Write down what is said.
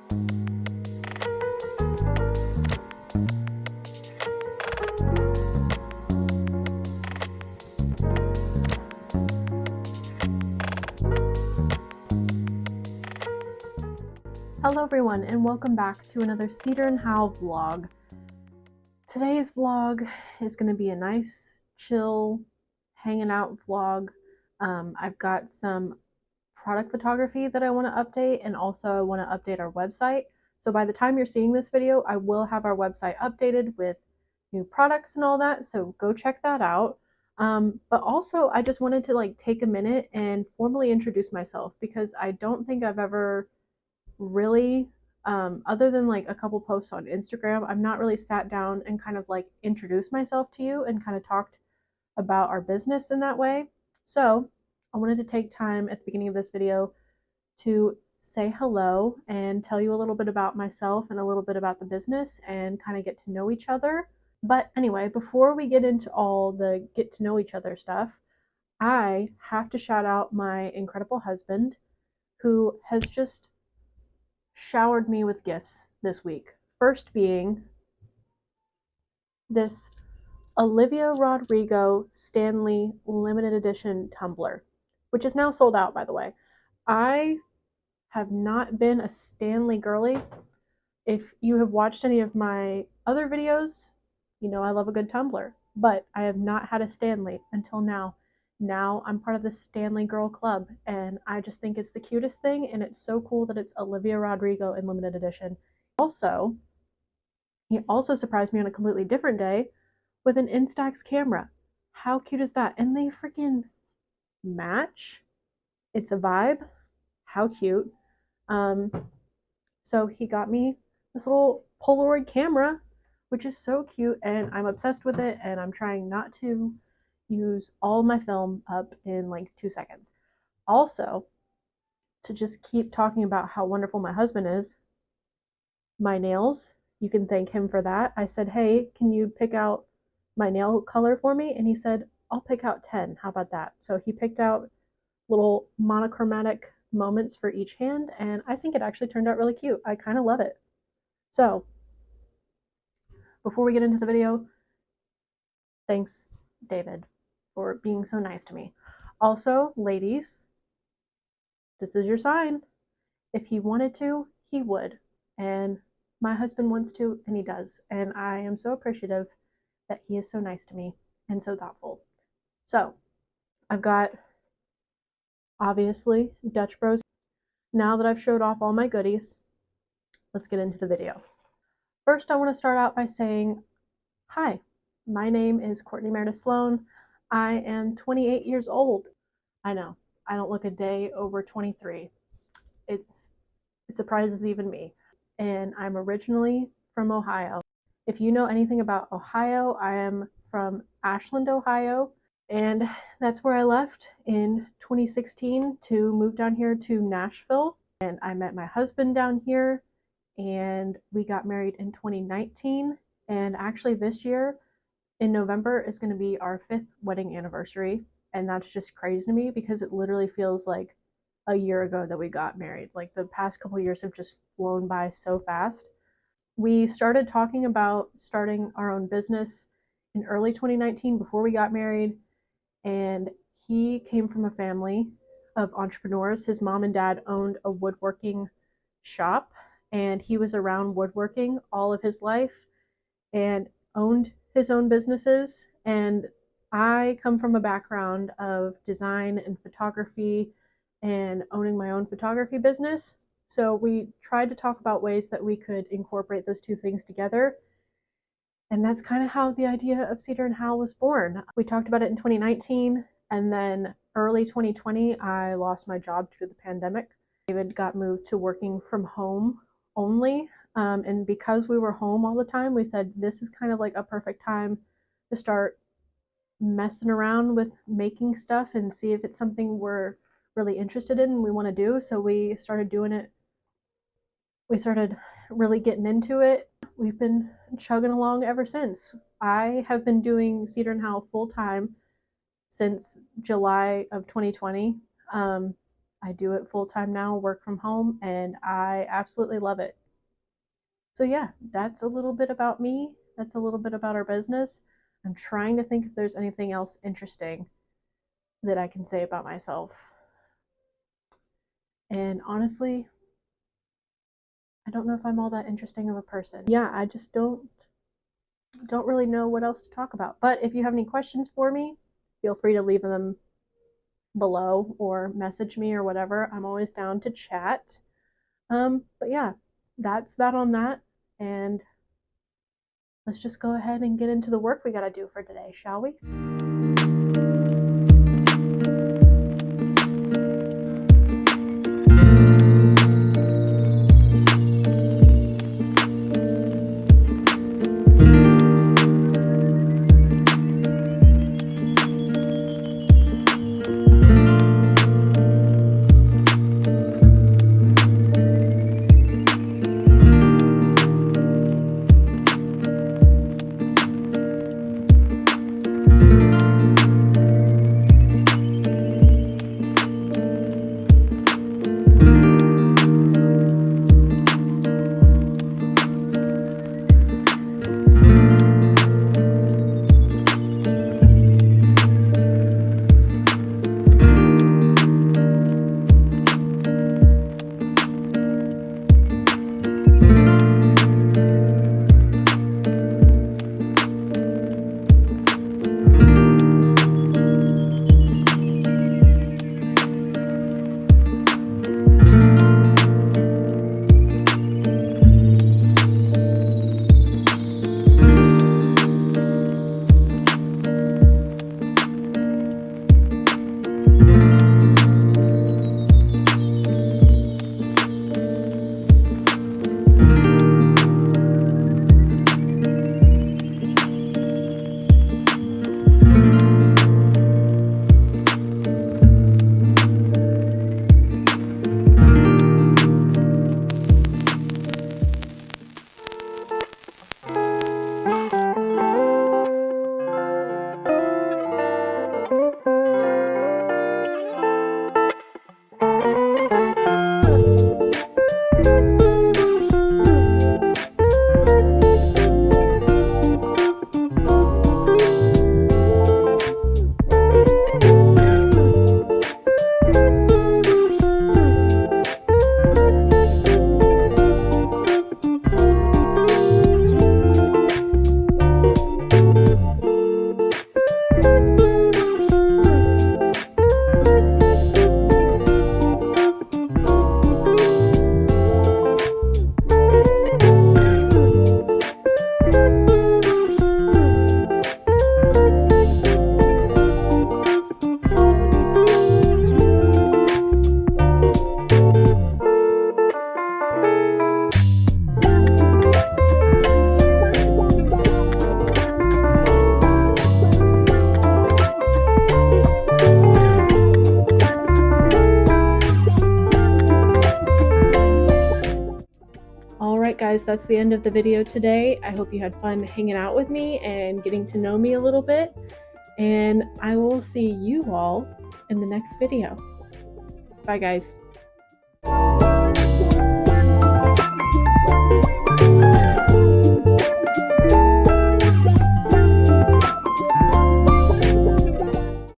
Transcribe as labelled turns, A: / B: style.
A: Hello everyone, and welcome back to another Cedar and Howe vlog. Today's vlog is going to be a nice, chill, hanging out vlog. I've got some product photography that I want to update, and also I want to update our website. So by the time you're seeing this video, I will have our website updated with new products and all that, so go check that out. But also, I just wanted to take a minute and formally introduce myself, because I don't think I've ever really, other than a couple posts on Instagram, I've not really sat down and kind of introduced myself to you and kind of talked about our business in that way. So I wanted to take time at the beginning of this video to say hello and tell you a little bit about myself and a little bit about the business and kind of get to know each other. But anyway, before we get into all the get to know each other stuff, I have to shout out my incredible husband, who has just showered me with gifts this week. First being this Olivia Rodrigo Stanley limited edition tumbler, which is now sold out, by the way. I have not been a Stanley girly. If you have watched any of my other videos, you know I love a good tumbler, but I have not had a Stanley until now. Now I'm part of the Stanley Girl Club, and I just think it's the cutest thing, and it's so cool that it's Olivia Rodrigo in limited edition. Also, he also surprised me on a completely different day with an Instax camera. How cute is that? And they freaking match. It's a vibe. How cute. So he got me this little Polaroid camera, which is so cute, and I'm obsessed with it, and I'm trying not to use all my film up in 2 seconds. Also, to just keep talking about how wonderful my husband is, my nails, you can thank him for that. I said, hey, can you pick out my nail color for me? And he said, I'll pick out 10. How about that? So he picked out little monochromatic moments for each hand, and I think it actually turned out really cute. I kind of love it. So before we get into the video, thanks, David, for being so nice to me. Also, ladies, this is your sign. If he wanted to, he would. And my husband wants to, and he does. And I am so appreciative that he is so nice to me and so thoughtful. So I've got, obviously, Dutch Bros. Now that I've showed off all my goodies, let's get into the video. First, I want to start out by saying, hi, my name is Courtney Meredith Sloan. I am 28 years old. I know, I don't look a day over 23. It surprises even me. And I'm originally from Ohio. If you know anything about Ohio, I am from Ashland, Ohio, and that's where I left in 2016 to move down here to Nashville. And I met my husband down here, and we got married in 2019. And actually, this year in November is going to be our 5th wedding anniversary. And that's just crazy to me because it literally feels like a year ago that we got married. Like, the past couple years have just flown by so fast. We started talking about starting our own business in early 2019 before we got married, and he came from a family of entrepreneurs. His mom and dad owned a woodworking shop, and he was around woodworking all of his life and owned his own businesses. And I come from a background of design and photography and owning my own photography business. So we tried to talk about ways that we could incorporate those two things together. And that's kind of how the idea of Cedar and Howe was born. We talked about it in 2019, and then early 2020, I lost my job due to the pandemic. David got moved to working from home only. And because we were home all the time, we said this is kind of like a perfect time to start messing around with making stuff and see if it's something we're really interested in and we want to do. So we started doing it. We started really getting into it. We've been chugging along ever since. I have been doing Cedar and Howe full time since July of 2020. I do it full time now, work from home, and I absolutely love it. So, yeah, that's a little bit about me. That's a little bit about our business. I'm trying to think if there's anything else interesting that I can say about myself. And honestly, I don't know if I'm all that interesting of a person. Yeah, I just don't really know what else to talk about. But if you have any questions for me, feel free to leave them below or message me or whatever. I'm always down to chat. But yeah, that's that on that. And let's just go ahead and get into the work we got to do for today, shall we? Alright guys, that's the end of the video today. I hope you had fun hanging out with me and getting to know me a little bit. And I will see you all in the next video. Bye guys.